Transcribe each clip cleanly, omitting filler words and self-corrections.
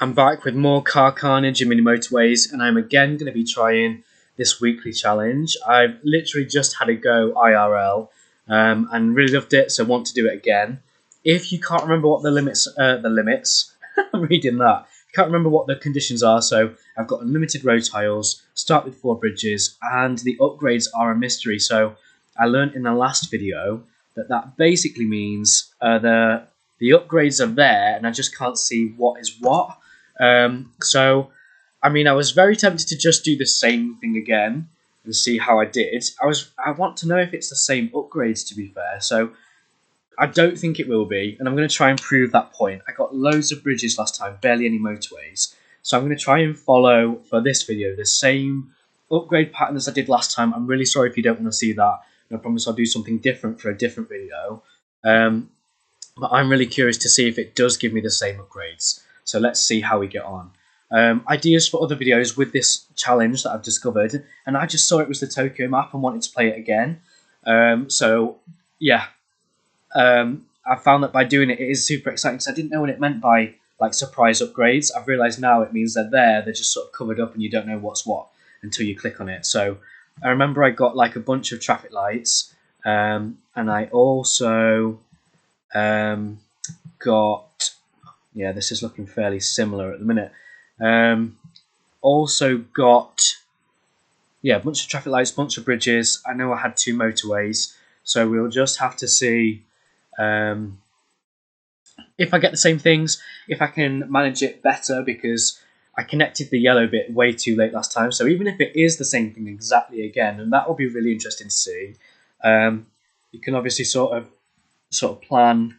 I'm back with more car carnage and mini motorways, and I'm again going to be trying this weekly challenge. I've literally just had a go IRL and really loved it, so want to do it again. If you can't remember what the limits, I'm reading that. Can't remember what the conditions are, so I've got unlimited road tiles, start with 4 bridges, and the upgrades are a mystery. So I learned in the last video that basically means the upgrades are there, and I just can't see what is what. So, I mean, I was very tempted to just do the same thing again and see how I did. I want to know if it's the same upgrades, to be fair. So, I don't think it will be, and I'm going to try and prove that point. I got loads of bridges last time, barely any motorways. So, I'm going to try and follow, for this video, the same upgrade pattern as I did last time. I'm really sorry if you don't want to see that. I promise I'll do something different for a different video. But I'm really curious to see if it does give me the same upgrades. So let's see how we get on. Ideas for other videos with this challenge that I've discovered, and I just saw it was the Tokyo map and wanted to play it again. So yeah, I found that by doing it, it is super exciting because I didn't know what it meant by like surprise upgrades. I've realised now it means they're there, they're just sort of covered up and you don't know what's what until you click on it. So I remember I got like a bunch of traffic lights, and I also got, yeah, this is looking fairly similar at the minute. Also got, yeah, a bunch of traffic lights, bunch of bridges. I know I had 2 motorways, so we'll just have to see if I get the same things, if I can manage it better, because I connected the yellow bit way too late last time. So even if it is the same thing exactly again, and that will be really interesting to see, you can obviously sort of plan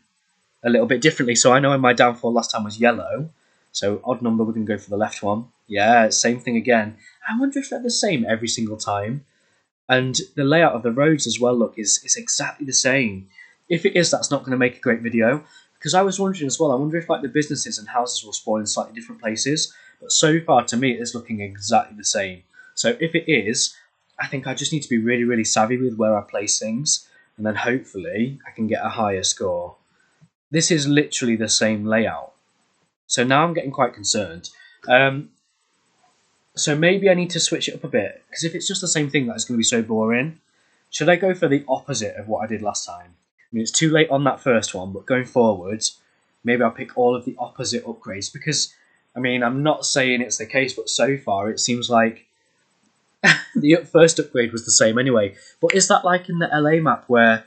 a little bit differently. So I know my downfall last time was yellow, so odd number, we're going to go for the left one. Yeah, same thing again. I wonder if they're the same every single time. And the layout of the roads as well, look, is exactly the same. If it is, that's not going to make a great video, because I was wondering as well, I wonder if like the businesses and houses will spawn in slightly different places, but so far to me it is looking exactly the same. So if it is, I think I just need to be really, really savvy with where I place things, and then hopefully I can get a higher score. This is literally the same layout. So now I'm getting quite concerned. So maybe I need to switch it up a bit, because if it's just the same thing, that's going to be so boring. Should I go for the opposite of what I did last time? I mean, it's too late on that first one, but going forwards, maybe I'll pick all of the opposite upgrades, because, I mean, I'm not saying it's the case, but so far it seems like the first upgrade was the same anyway. But is that like in the LA map where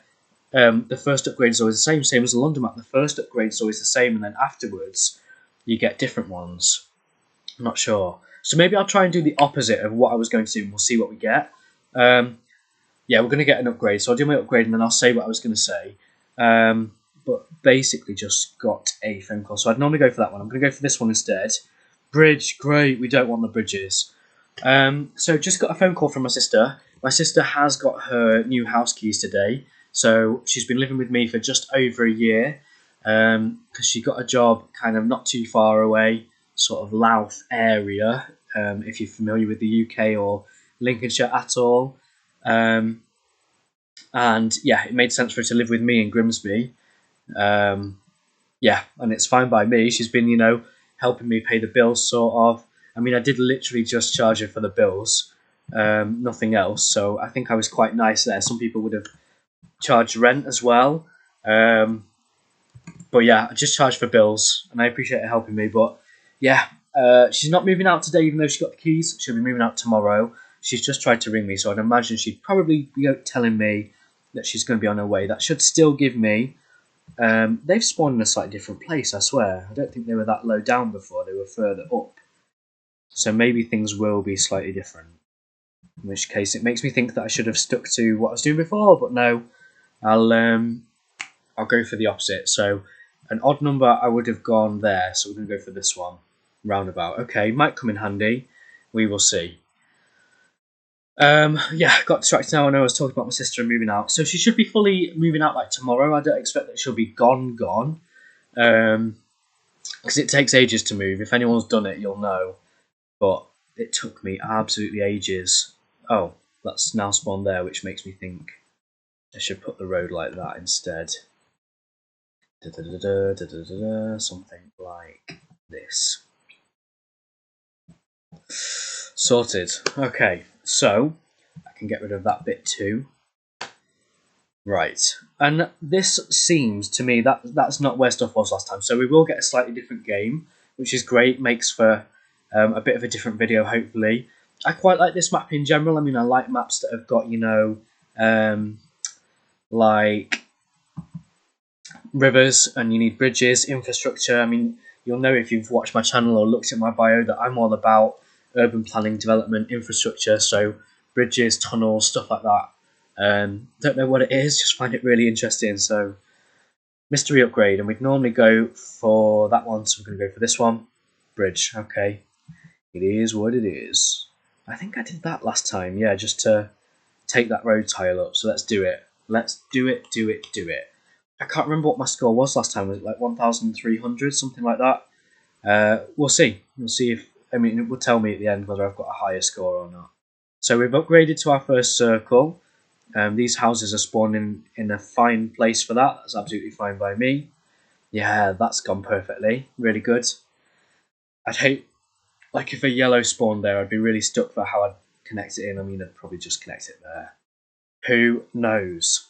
the first upgrade is always the same as the London map? The first upgrade is always the same, and then afterwards you get different ones. I'm not sure. So maybe I'll try and do the opposite of what I was going to do, and we'll see what we get. Yeah, we're going to get an upgrade, so I'll do my upgrade, and then I'll say what I was going to say. But basically just got a phone call, so I'd normally go for that one. I'm going to go for this one instead. Bridge, great, we don't want the bridges. So just got a phone call from my sister. My sister has got her new house keys today, so she's been living with me for just over a year, because she got a job kind of not too far away, sort of Louth area, if you're familiar with the UK or Lincolnshire at all. And yeah, it made sense for her to live with me in Grimsby. Yeah, and it's fine by me. She's been, helping me pay the bills, sort of. I mean, I did literally just charge her for the bills, nothing else. So I think I was quite nice there. Some people would have charged rent as well. But yeah, I just charged for bills, and I appreciate her helping me. But yeah, she's not moving out today, even though she got the keys. She'll be moving out tomorrow. She's just tried to ring me, so I'd imagine she'd probably be telling me that she's going to be on her way. That should still give me... they've spawned in a slightly different place, I swear. I don't think they were that low down before. They were further up. So maybe things will be slightly different. In which case, it makes me think that I should have stuck to what I was doing before. But no, I'll go for the opposite. So an odd number, I would have gone there. So we're going to go for this one. Roundabout. Okay, might come in handy. We will see. Yeah, got distracted now. I know I was talking about my sister moving out. So she should be fully moving out like tomorrow. I don't expect that she'll be gone. Because it takes ages to move. If anyone's done it, you'll know. But it took me absolutely ages. Oh, that's now spawned there, which makes me think I should put the road like that instead. Something like this. Sorted. Okay, so I can get rid of that bit too. Right, and this seems to me that that's not where stuff was last time. So we will get a slightly different game, which is great. Makes for a bit of a different video, hopefully. I quite like this map in general. I mean, I like maps that have got, you know, like rivers and you need bridges, infrastructure. I mean, you'll know if you've watched my channel or looked at my bio that I'm all about urban planning, development, infrastructure. So bridges, tunnels, stuff like that. Don't know what it is, just find it really interesting. So mystery upgrade, and we'd normally go for that one, so we're going to go for this one. Bridge, okay. It is what it is. I think I did that last time, yeah, just to take that road tile up. So let's do it. Let's do it, do it, do it. I can't remember what my score was last time. Was it like 1,300, something like that? We'll see. We'll see if, I mean, it will tell me at the end whether I've got a higher score or not. So we've upgraded to our first circle. These houses are spawning in a fine place for that. That's absolutely fine by me. Yeah, that's gone perfectly. Really good. I'd hate, like, if a yellow spawned there, I'd be really stuck for how I'd connect it in. I mean, I'd probably just connect it there. Who knows?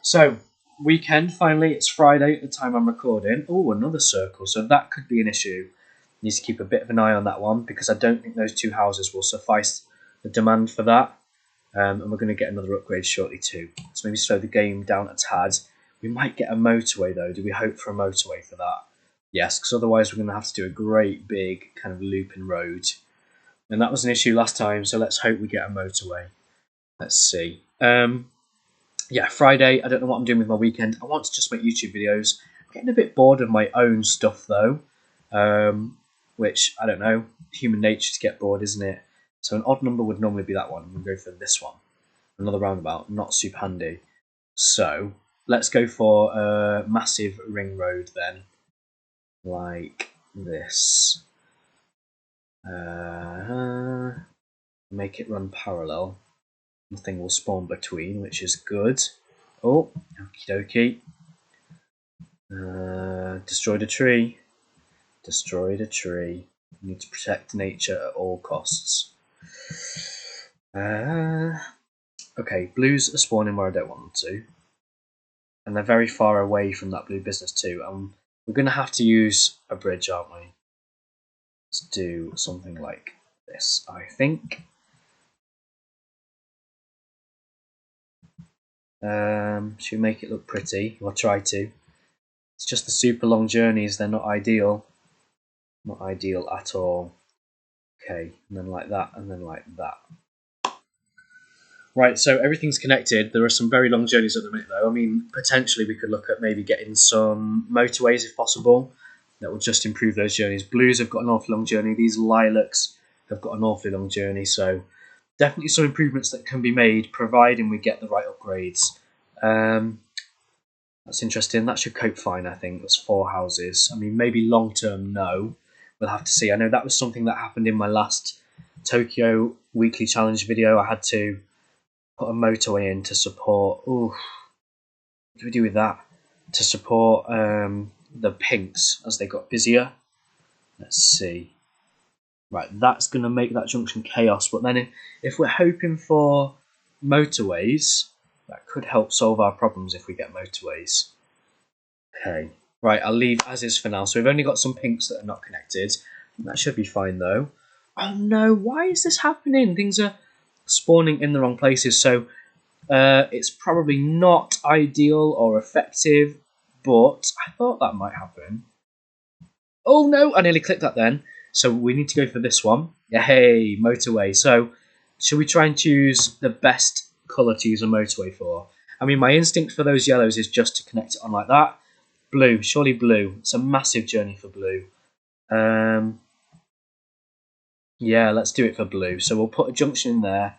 So, weekend, finally. It's Friday at the time I'm recording. Oh, another circle. So that could be an issue. Need to keep a bit of an eye on that one, because I don't think those two houses will suffice the demand for that. And we're going to get another upgrade shortly too. So maybe slow the game down a tad. We might get a motorway though. Do we hope for a motorway for that? Yes, because otherwise we're going to have to do a great big kind of looping road. And that was an issue last time, so let's hope we get a motorway. Let's see. Yeah, Friday, I don't know what I'm doing with my weekend. I want to just make YouTube videos. I'm getting a bit bored of my own stuff though. Which, I don't know, human nature to get bored, isn't it? So an odd number would normally be that one. I'm going to go for this one. Another roundabout, not super handy. So let's go for a massive ring road then. Like this. Make it run parallel. Nothing will spawn between, which is good. Oh, okie dokie. Destroyed a tree. Destroyed a tree. We need to protect nature at all costs. Okay, blues are spawning where I don't want them to. And they're very far away from that blue business too. We're going to have to use a bridge, aren't we? Let's do something like this, I think. Should we make it look pretty? Or try to. It's just the super long journeys, they're not ideal. Not ideal at all. Okay, and then like that, and then like that. Right, so everything's connected. There are some very long journeys at the minute, though. I mean, potentially we could look at maybe getting some motorways if possible. That will just improve those journeys. Blues have got an awfully long journey. These lilacs have got an awfully long journey. So definitely some improvements that can be made, providing we get the right upgrades. That's interesting. That should cope fine, I think. That's 4 houses. I mean, maybe long term, no. We'll have to see. I know that was something that happened in my last Tokyo weekly challenge video. I had to put a motorway in to support. Ooh, what do we do with that? To support the pinks as they got busier. Let's see. Right, that's going to make that junction chaos. But then if we're hoping for motorways, that could help solve our problems if we get motorways. Okay. Right, I'll leave as is for now. So we've only got some pinks that are not connected. That should be fine though. Oh no, why is this happening? Things are spawning in the wrong places. So it's probably not ideal or effective, but I thought that might happen. Oh no, I nearly clicked that then. So we need to go for this one. Yay, motorway. So should we try and choose the best colour to use a motorway for? I mean, my instinct for those yellows is just to connect it on like that. Blue, surely blue. It's a massive journey for blue. Yeah, let's do it for blue. So we'll put a junction in there.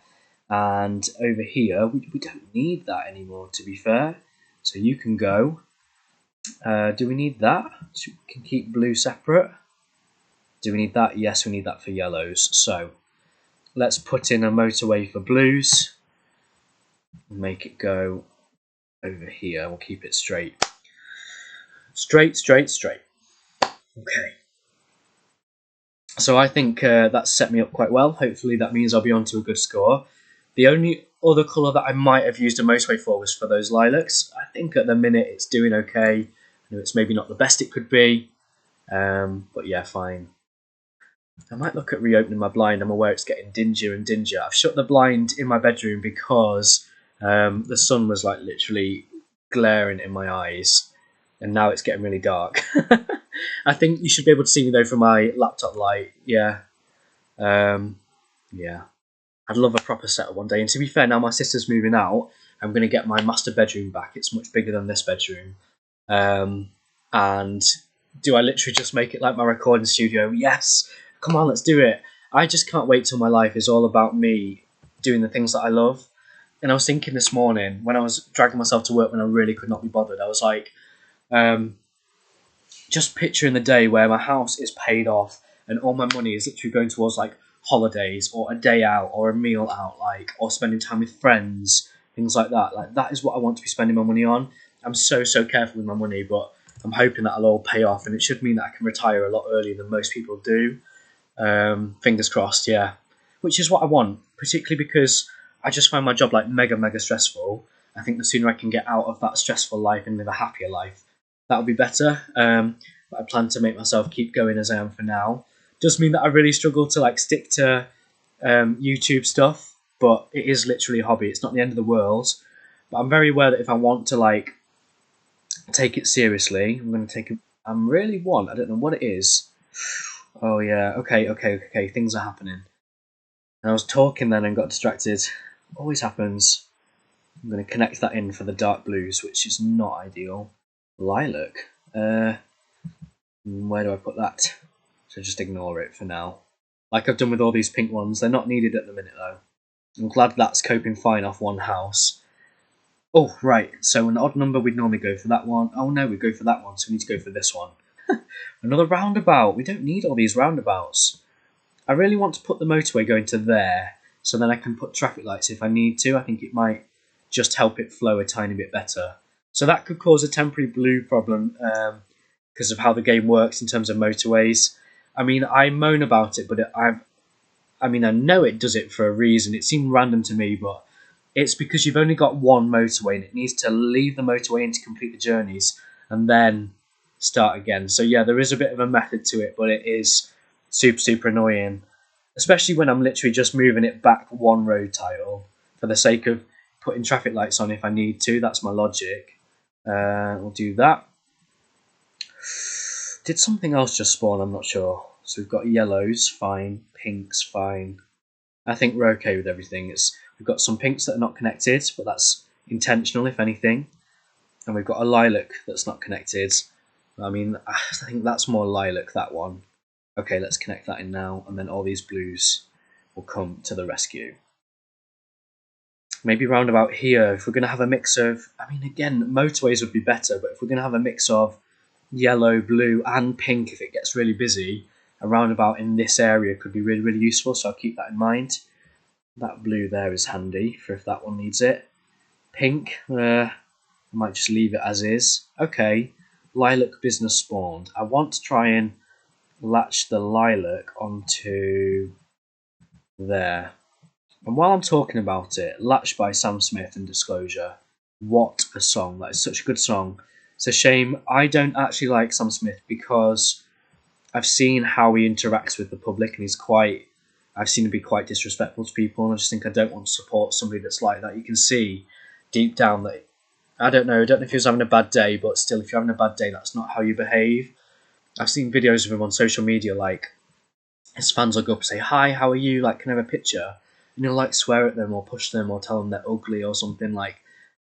And over here, we don't need that anymore, to be fair. So you can go. Do we need that? So we can keep blue separate. Do we need that? Yes, we need that for yellows. So let's put in a motorway for blues. Make it go over here. We'll keep it straight. Straight, straight, straight. Okay. So I think that's set me up quite well. Hopefully that means I'll be on to a good score. The only other colour that I might have used a motorway for was for those lilacs. I think at the minute it's doing okay. I know it's maybe not the best it could be, but yeah, fine. I might look at reopening my blind. I'm aware it's getting dingier and dingier. I've shut the blind in my bedroom because the sun was like literally glaring in my eyes, and now it's getting really dark. I think you should be able to see me though from my laptop light. Yeah, yeah. I'd love a proper setup one day. And to be fair, now my sister's moving out, I'm going to get my master bedroom back. It's much bigger than this bedroom. And do I literally just make it like my recording studio? Yes. Come on, let's do it. I just can't wait till my life is all about me doing the things that I love. And I was thinking this morning when I was dragging myself to work when I really could not be bothered, I was like, just picturing the day where my house is paid off and all my money is literally going towards like holidays or a day out or a meal out, like, or spending time with friends, things like that. Like, that is what I want to be spending my money on. I'm so careful with my money, but I'm hoping that it'll all pay off, and it should mean that I can retire a lot earlier than most people do. Fingers crossed, yeah. Which is what I want, particularly because I just find my job like mega stressful. I think the sooner I can get out of that stressful life and live a happier life, that would be better. But I plan to make myself keep going as I am for now. Does mean that I really struggle to like stick to YouTube stuff, but it is literally a hobby. It's not the end of the world. But I'm very aware that if I want to like take it seriously, I'm going to take it. I'm really one. I don't know what it is. Oh yeah. Okay. Things are happening. And I was talking then and got distracted. Always happens. I'm going to connect that in for the dark blues, which is not ideal. Lilac. Where do I put that? So just ignore it for now. Like I've done with all these pink ones, they're not needed at the minute though. I'm glad that's coping fine off one house. Oh, right, so an odd number we'd normally go for that one. Oh no, we go for that one, so we need to go for this one. Another roundabout. We don't need all these roundabouts. I really want to put the motorway going to there, so then I can put traffic lights if I need to. I think it might just help it flow a tiny bit better. So that could cause a temporary blue problem because of how the game works in terms of motorways. I mean, I moan about it, but I know it does it for a reason. It seemed random to me, but it's because you've only got one motorway and it needs to leave the motorway in to complete the journeys and then start again. So yeah, there is a bit of a method to it, but it is super annoying, especially when I'm literally just moving it back one road title for the sake of putting traffic lights on if I need to. That's my logic. We'll do that. Did something else just spawn? I'm not sure. So we've got yellows, fine. Pinks, fine. I think we're okay with everything. We've got some pinks that are not connected, but that's intentional, if anything. And we've got a lilac that's not connected. I mean, I think that's more lilac, that one. Okay, let's connect that in now, and then all these blues will come to the rescue. Maybe round about here, if we're going to have a mix of, I mean, again, motorways would be better, but if we're going to have a mix of yellow, blue, and pink, if it gets really busy, a roundabout in this area could be really useful, so I'll keep that in mind. That blue there is handy for if that one needs it. Pink, I might just leave it as is. Okay, lilac business spawned. I want to try and latch the lilac onto there. And while I'm talking about it, Latch by Sam Smith and Disclosure. What a song. That is such a good song. It's a shame I don't actually like Sam Smith because I've seen how he interacts with the public and I've seen him be quite disrespectful to people, and I just think I don't want to support somebody that's like that. You can see deep down that, I don't know if he was having a bad day, but still, if you're having a bad day, that's not how you behave. I've seen videos of him on social media, like, his fans will go up and say, "Hi, how are you? Like, can I have a picture?" And he'll, like, swear at them or push them or tell them they're ugly or something. Like,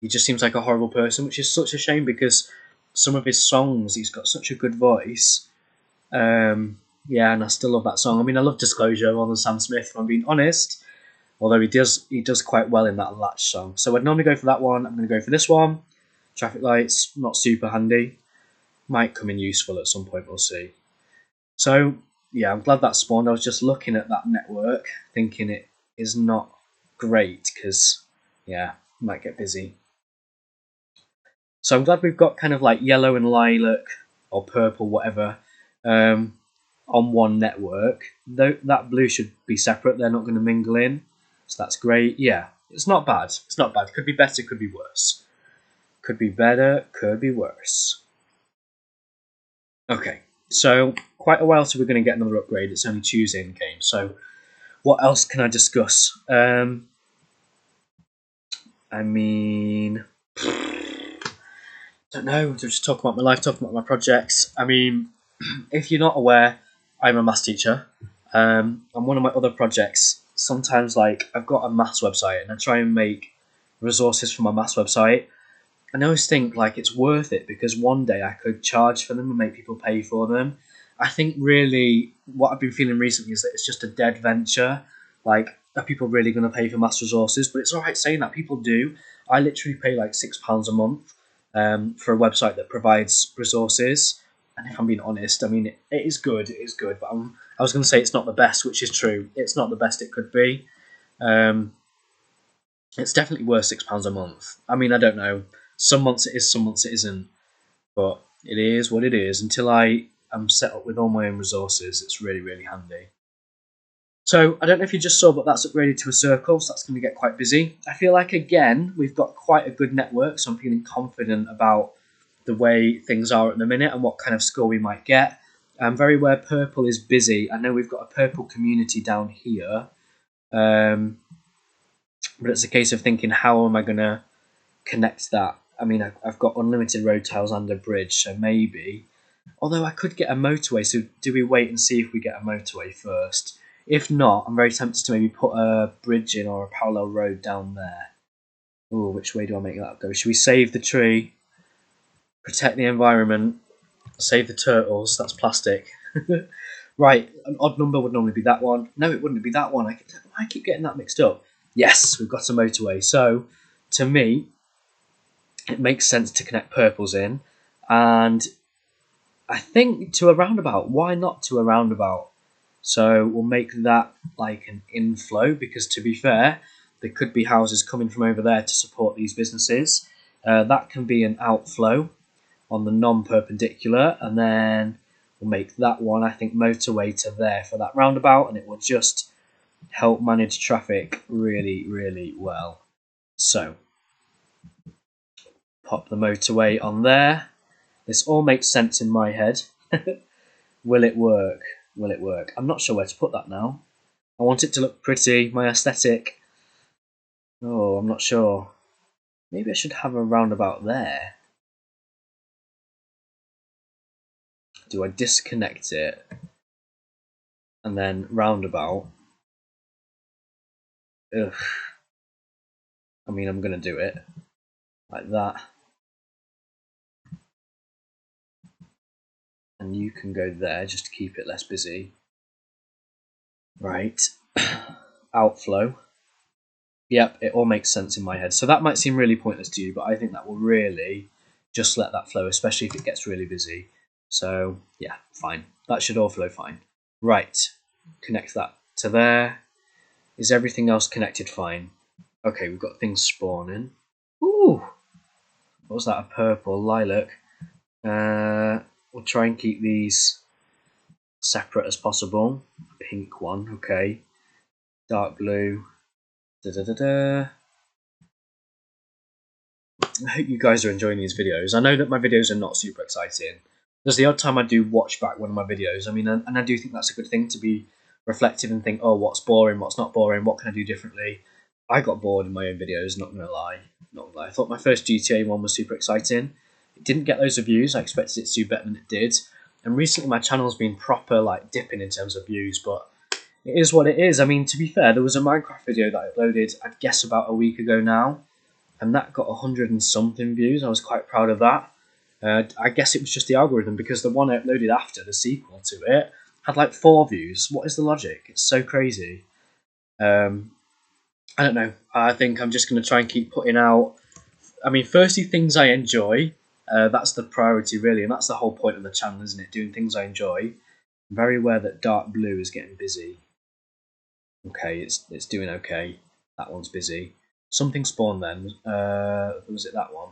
he just seems like a horrible person, which is such a shame because some of his songs, he's got such a good voice. Yeah, and I still love that song. I mean, I love Disclosure more than Sam Smith, if I'm being honest. Although he does quite well in that Latch song. So I'd normally go for that one. I'm going to go for this one. Traffic lights, not super handy. Might come in useful at some point, we'll see. So, yeah, I'm glad that spawned. I was just looking at that network, thinking it is not great because, yeah, it might get busy. So I'm glad we've got kind of like yellow and lilac or purple, whatever. on one network. Though that blue should be separate, they're not going to mingle in. So that's great. Yeah, it's not bad. It's not bad. Could be better, could be worse. Could be better, could be worse. Okay, so quite a while till we're going to get another upgrade. It's only Tuesday in game, so what else can I discuss? I mean, don't know. Just talk about my life, talk about my projects. I mean, if you're not aware, I'm a maths teacher. And one of my other projects, sometimes like I've got a maths website and I try and make resources for my maths website. And I always think like it's worth it because one day I could charge for them and make people pay for them. I think really what I've been feeling recently is that it's just a dead venture. Like, are people really going to pay for maths resources? But it's all right saying that people do. I literally pay like £6 a month for a website that provides resources. And if I'm being honest, I mean, it is good. It is good. But I was going to say it's not the best, which is true. It's not the best it could be. It's definitely worth £6 a month. I mean, I don't know. Some months it is, some months it isn't. But it is what it is. Until I am set up with all my own resources, it's really, really handy. So I don't know if you just saw, but that's upgraded to a circle, so that's going to get quite busy. I feel like, again, we've got quite a good network, so I'm feeling confident about the way things are at the minute and what kind of score we might get. I'm very aware purple is busy. I know we've got a purple community down here. But it's a case of thinking, how am I going to connect that? I mean, I've got unlimited road tiles and a bridge, so maybe. Although I could get a motorway, so do we wait and see if we get a motorway first? If not, I'm very tempted to maybe put a bridge in or a parallel road down there. Oh, which way do I make that go? Should we save the tree, protect the environment, save the turtles? That's plastic. Right, an odd number would normally be that one. No, it wouldn't be that one. I keep getting that mixed up. Yes, we've got a motorway. So, to me, it makes sense to connect purples in. And I think to a roundabout. Why not to a roundabout? So we'll make that like an inflow because, to be fair, there could be houses coming from over there to support these businesses. That can be an outflow on the non-perpendicular, and then we'll make that one, I think, motorway to there for that roundabout, and it will just help manage traffic really, really well. So pop the motorway on there. This all makes sense in my head. Will it work? Will it work? I'm not sure where to put that now. I want it to look pretty, my aesthetic. Oh, I'm not sure. Maybe I should have a roundabout there. Do I disconnect it? And then roundabout? Ugh. I mean, I'm going to do it. Like that. And you can go there just to keep it less busy. Right. Outflow. Yep, it all makes sense in my head. So that might seem really pointless to you, but I think that will really just let that flow, especially if it gets really busy. So, yeah, fine. That should all flow fine. Right. Connect that to there. Is everything else connected fine? Okay, we've got things spawning. Ooh! What was that? A purple lilac. We'll try and keep these separate as possible. Pink one, okay. Dark blue. Da da da da. I hope you guys are enjoying these videos. I know that my videos are not super exciting. There's the odd time I do watch back one of my videos. I mean, and I do think that's a good thing to be reflective and think, oh, what's boring, what's not boring, what can I do differently? I got bored in my own videos, not gonna lie. Not gonna lie. I thought my first GTA one was super exciting. It didn't get loads of views. I expected it to do better than it did. And recently my channel's been proper like dipping in terms of views, but it is what it is. I mean, to be fair, there was a Minecraft video that I uploaded, I'd guess about a week ago now, and that got 100 and something views. I was quite proud of that. I guess it was just the algorithm because the one I uploaded after, the sequel to it, had like 4 views. What is the logic? It's so crazy. I don't know. I think I'm just going to try and keep putting out, I mean, firstly, things I enjoy. That's the priority, really, and that's the whole point of the channel, isn't it? Doing things I enjoy. I'm very aware that dark blue is getting busy. Okay, it's doing okay. That one's busy. Something spawned then. Was it that one?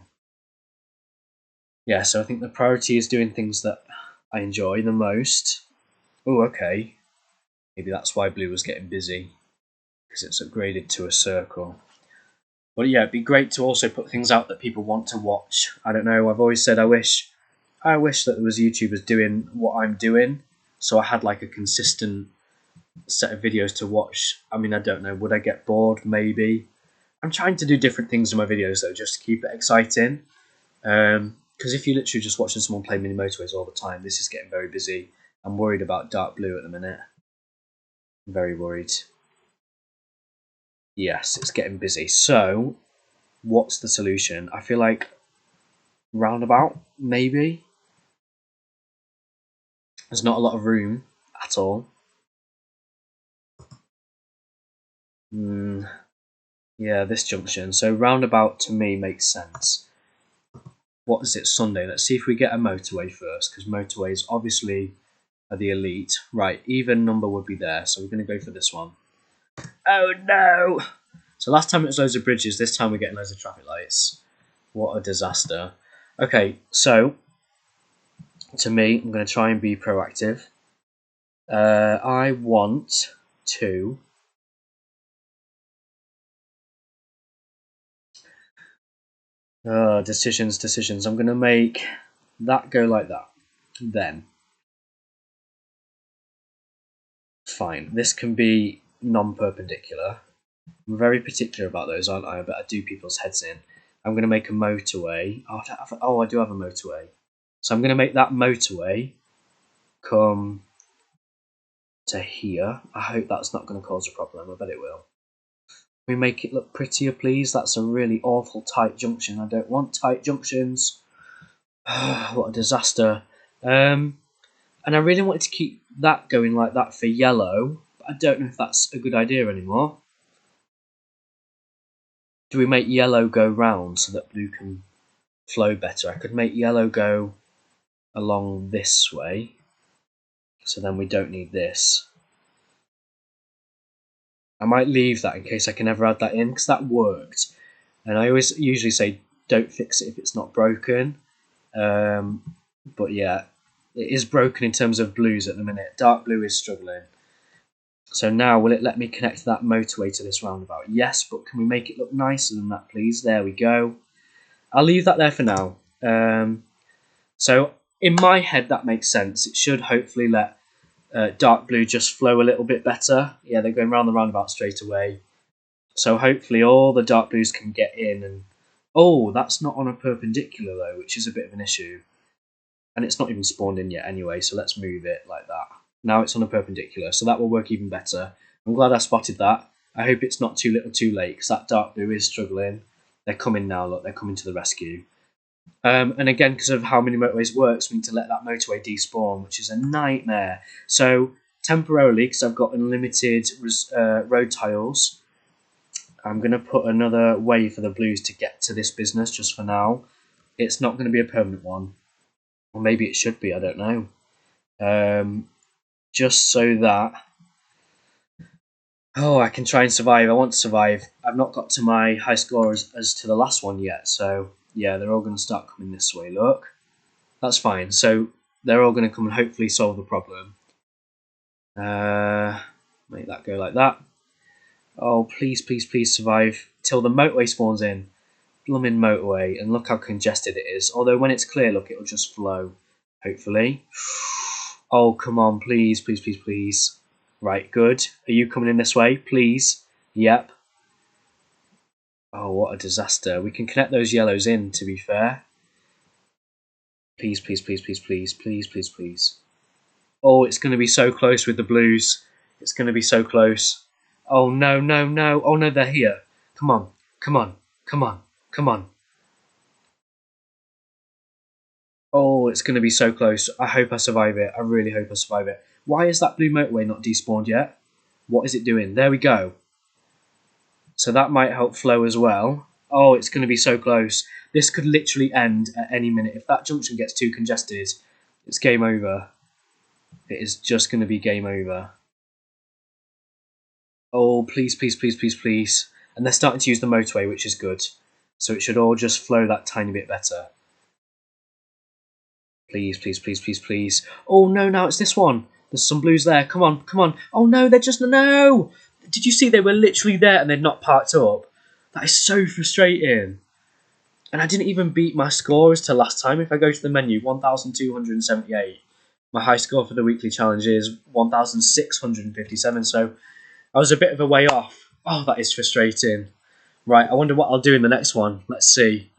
Yeah, so I think the priority is doing things that I enjoy the most. Oh, okay. Maybe that's why blue was getting busy, because it's upgraded to a circle. But yeah, it'd be great to also put things out that people want to watch. I don't know, I've always said I wish that there was YouTubers doing what I'm doing, so I had like a consistent set of videos to watch. I mean, I don't know, would I get bored? Maybe. I'm trying to do different things in my videos though, just to keep it exciting. Because if you're literally just watching someone play mini motorways all the time, this is getting very busy. I'm worried about dark blue at the minute. I'm very worried. Yes, it's getting busy. So, what's the solution? I feel like roundabout, maybe. There's not a lot of room at all. Yeah, this junction. So roundabout to me makes sense. What is it, Sunday? Let's see if we get a motorway first, because motorways obviously are the elite. Right, even number would be there, so we're going to go for this one. Oh no! So last time it was loads of bridges, this time we're getting loads of traffic lights. What a disaster. Okay, so to me, I'm going to try and be proactive. I want to... decisions. I'm going to make that go like that. Then. Fine. This can be non-perpendicular. I'm very particular about those, aren't I? I better do people's heads in. I'm going to make a motorway. Oh, I do have a motorway. So I'm going to make that motorway come to here. I hope that's not going to cause a problem. I bet it will. Can we make it look prettier, please? That's a really awful tight junction. I don't want tight junctions. What a disaster. And I really wanted to keep that going like that for yellow, but I don't know if that's a good idea anymore. Do we make yellow go round so that blue can flow better? I could make yellow go along this way, so then we don't need this. I might leave that in case I can ever add that in, because that worked. And I always usually say don't fix it if it's not broken. But yeah, it is broken in terms of blues at the minute. Dark blue is struggling. So now, will it let me connect that motorway to this roundabout? Yes, but can we make it look nicer than that, please? There we go. I'll leave that there for now. So in my head, that makes sense. It should hopefully let dark blue just flow a little bit better. Yeah, they're going round the roundabout straight away. So hopefully all the dark blues can get in. And oh, that's not on a perpendicular though, which is a bit of an issue. And it's not even spawned in yet anyway, so let's move it like that. Now it's on a perpendicular, so that will work even better. I'm glad I spotted that. I hope it's not too little too late, because that dark blue is struggling. They're coming now, look, they're coming to the rescue. And again, because of how many motorways works, we need to let that motorway despawn, which is a nightmare. So temporarily, because I've got unlimited road tiles, I'm going to put another way for the blues to get to this business just for now. It's not going to be a permanent one. Or maybe it should be, I don't know. Just so that... Oh, I can try and survive. I want to survive. I've not got to my high score as to the last one yet, so yeah, they're all going to start coming this way, look. That's fine. So they're all going to come and hopefully solve the problem. Make that go like that. Oh, please, please, please survive till the motorway spawns in. Blooming motorway, and look how congested it is. Although when it's clear, look, it'll just flow, hopefully. Oh, come on, please, please, please, please. Right, good. Are you coming in this way, please? Yep. Oh, what a disaster. We can connect those yellows in, to be fair. Please, please, please, please, please, please, please, please. Oh, it's going to be so close with the blues. It's going to be so close. Oh, no, no, no. Oh, no, they're here. Come on, come on, come on, come on. Oh, it's going to be so close. I hope I survive it. I really hope I survive it. Why is that blue motorway not despawned yet? What is it doing? There we go. So that might help flow as well. Oh, it's going to be so close. This could literally end at any minute. If that junction gets too congested, it's game over. It is just going to be game over. Oh, please, please, please, please, please. And they're starting to use the motorway, which is good. So it should all just flow that tiny bit better. Please, please, please, please, please. Oh, no, now it's this one. There's some blues there. Come on, come on. Oh no, they're just no. Did you see they were literally there and they'd not parked up? That is so frustrating. And I didn't even beat my score as to last time. If I go to the menu, 1,278. My high score for the weekly challenge is 1,657. So I was a bit of a way off. Oh, that is frustrating. Right, I wonder what I'll do in the next one. Let's see.